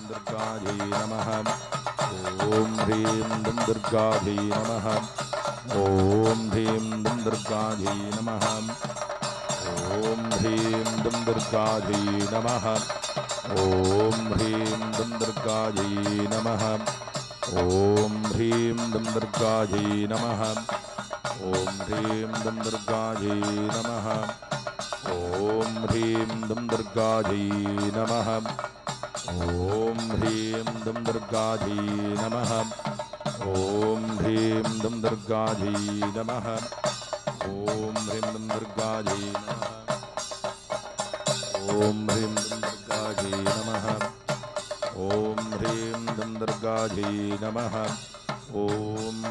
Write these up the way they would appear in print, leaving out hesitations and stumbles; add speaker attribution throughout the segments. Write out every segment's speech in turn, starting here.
Speaker 1: दुर्गायै नमः। ॐ ह्रीं दुं दुर्गायै नमः। ॐ ह्रीं दुं दुर्गायै नमः। ॐ ह्रीं दुं दुर्गायै नमः। ॐ ह्रीं दुं दुर्गायै नमः। ॐ ह्रीं दुं दुर्गायै नमः। ॐ ह्रीं दुं दुर्गायै नमः। ॐ ह्रीं दुं दुर्गायै नमः। ॐ ह्रीं दुं दुर्गायै नमः। ॐ ह्रीं दुं दुर्गायै नमः। ॐ ह्रीं दुं दुर्गायै नमः। ॐ ह्रीं दुं दुर्गायै नमः। ॐ ह्रीं दुं दुर्गायै नमः। ॐ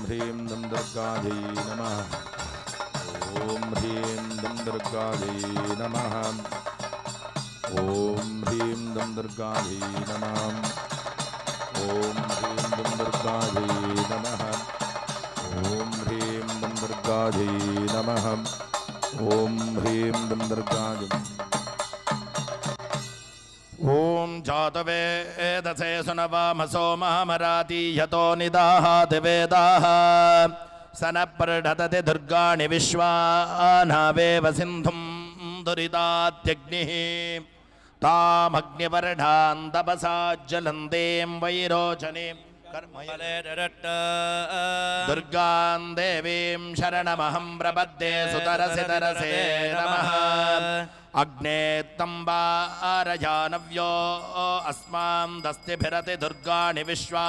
Speaker 1: ह्रीं दुं दुर्गायै नमः। ॐ ह्रीं दुं दुर्गायै नमः। ॐ ह्रीं दुं दुर्गायै नमः। ॐ ह्रीं दुं दुर्गायै नमः। ॐ ह्रीं दुं दुर्गायै नमः। ॐ ह्रीं दुं दुर्गायै। ॐ जातवेदसे सुनवामसो मामराति यतो निदाहात् वेदाः स न पर्ढदति दुर्गाणि विश्वानावेव सिन्धुं दुरितात्यग्निः तामग्निवर्णां तपसा ज्वलन्तीं वैरोचनीं दुर्गां देवीं शरणमहं प्रपद्ये सुतरसि तरसे नमः। अग्ने तम्बारजानव्यो अस्मां दस्तिभिरति दुर्गाणि विश्वा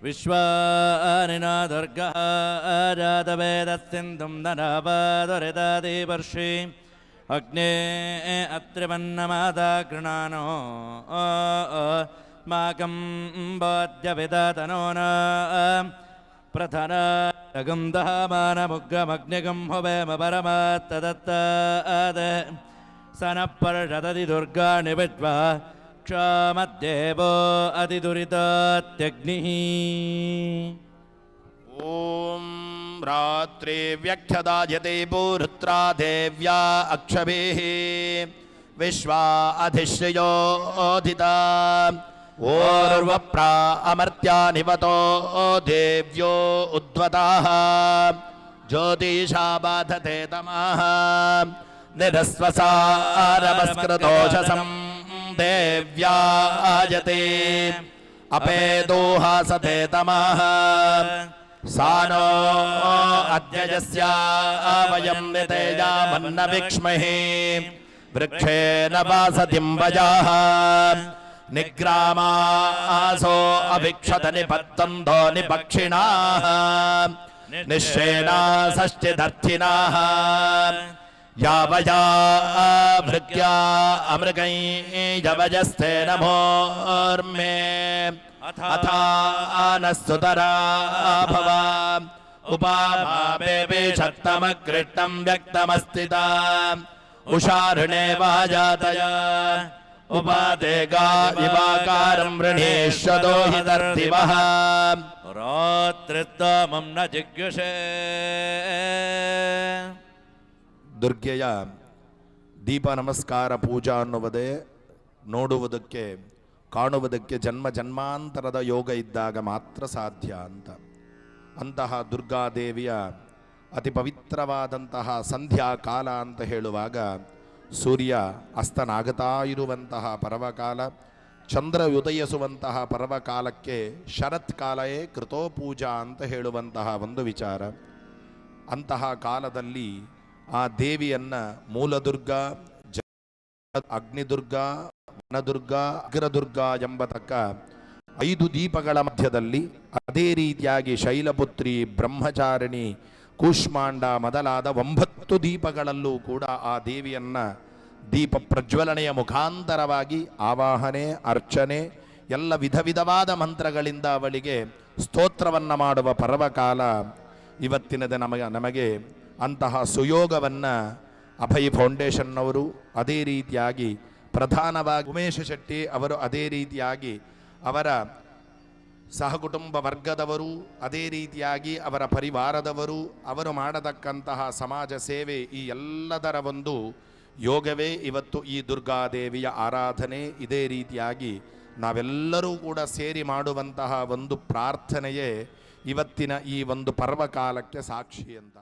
Speaker 2: विश्वानिना दुर्गः जातवेदस्सिन्धुं नरावदुरितादिवर्षि अग्ने अत्रिवन्नमाता गृणानो माकं बोध्यविदतनो न प्रथनगं दहमानमुग्रमग्निगं हुवेम परमत्तदत्ताद स नः पर्षदति दुर्गाणि विद्वा क्षामद्देवो अतिदुरितात्यग्निः।
Speaker 1: ॐ रात्रे व्यक्षदायते पुरुत्रा देव्या अक्षभिः विश्वा अधिश्रयोधिता ओर्वप्रा अमर्त्या निवतो देव्यो उद्वताः ज्योतिषा बाधते तमः निरस्वसारमस्कृतोषसं देव्या आयते अपेदोहासते तमः सानो अद्य यस्या वयं नितेजामन्न विक्ष्महे वृक्षेण वासतिं वजाः निग्रामासो अभिक्षत निपत्तन्तो निपक्षिणाः निश्चेना षष्ठिदर्थिनाः यावया भृग्या अमृगै यवजस्ते नमोर्मे अथानस्तुतरा भवा उपाभावे शक्तमकृष्णं व्यक्तमस्तिता उषाऋणे वाजातया उपादेगा इवाकारं वृणीष्वदो हि दर्दिवः
Speaker 2: रात्रित्वमं न जिज्ञुषे।
Speaker 1: ದುರ್ಗೆಯ ದೀಪ ನಮಸ್ಕಾರ ಪೂಜಾ ಅನ್ನುವುದೇ ನೋಡುವುದಕ್ಕೆ ಕಾಣುವುದಕ್ಕೆ ಜನ್ಮ ಜನ್ಮಾಂತರದ ಯೋಗ ಇದ್ದಾಗ ಮಾತ್ರ ಸಾಧ್ಯ ಅಂತ. ಅಂತಹ ದುರ್ಗಾದೇವಿಯ ಅತಿ ಪವಿತ್ರವಾದಂತಹ ಸಂಧ್ಯಾ ಕಾಲ ಅಂತ ಹೇಳುವಾಗ ಸೂರ್ಯ ಅಸ್ತನಾಗುತ್ತಾ ಇರುವಂತಹ ಪರ್ವಕಾಲ, ಚಂದ್ರ ಉದಯಿಸುವಂತಹ ಪರ್ವಕಾಲಕ್ಕೆ ಶರತ್ಕಾಲವೇ ಕೃತೋ ಪೂಜಾ ಅಂತ ಹೇಳುವಂತಹ ಒಂದು ವಿಚಾರ. ಅಂತಹ ಕಾಲದಲ್ಲಿ ಆ ದೇವಿಯನ್ನ ಮೂಲದುರ್ಗ, ಅಗ್ನಿದುರ್ಗ, ವನದುರ್ಗ, ಅಗ್ರದುರ್ಗ ಎಂಬತಕ್ಕ 5 ದೀಪಗಳ ಮಧ್ಯದಲ್ಲಿ, ಅದೇ ರೀತಿಯಾಗಿ ಶೈಲಪುತ್ರಿ, ಬ್ರಹ್ಮಚಾರಿಣಿ, ಕೂಷ್ಮಾಂಡ ಮೊದಲಾದ 9 ದೀಪಗಳಲ್ಲೂ ಕೂಡ ಆ ದೇವಿಯನ್ನ ದೀಪ ಪ್ರಜ್ವಲನೆಯ ಮುಖಾಂತರವಾಗಿ ಆವಾಹನೆ, ಅರ್ಚನೆ ಎಲ್ಲ ವಿಧ ವಿಧವಾದ ಮಂತ್ರಗಳಿಂದ ಅವಳಿಗೆ ಸ್ತೋತ್ರವನ್ನು ಮಾಡುವ ಪರ್ವಕಾಲ ಇವತ್ತಿನದ ನಮಗೆ ಅಂತಹ ಸುಯೋಗವನ್ನು ಅಭಯ್ ಫೌಂಡೇಶನ್ನವರು, ಅದೇ ರೀತಿಯಾಗಿ ಪ್ರಧಾನವಾಗಿ ಉಮೇಶ ಶೆಟ್ಟಿ ಅವರು, ಅದೇ ರೀತಿಯಾಗಿ ಅವರ ಸಹಕುಟುಂಬ ವರ್ಗದವರು, ಅದೇ ರೀತಿಯಾಗಿ ಅವರ ಪರಿವಾರದವರು, ಅವರು ಮಾಡತಕ್ಕಂತಹ ಸಮಾಜ ಸೇವೆ, ಈ ಎಲ್ಲದರ ಒಂದು ಯೋಗವೇ ಇವತ್ತು ಈ ದುರ್ಗಾದೇವಿಯ ಆರಾಧನೆ. ಇದೇ ರೀತಿಯಾಗಿ ನಾವೆಲ್ಲರೂ ಕೂಡ ಸೇರಿ ಮಾಡುವಂತಹ ಒಂದು ಪ್ರಾರ್ಥನೆಯೇ ಇವತ್ತಿನ ಈ ಒಂದು ಪರ್ವಕಾಲಕ್ಕೆ ಸಾಕ್ಷಿ ಅಂತ.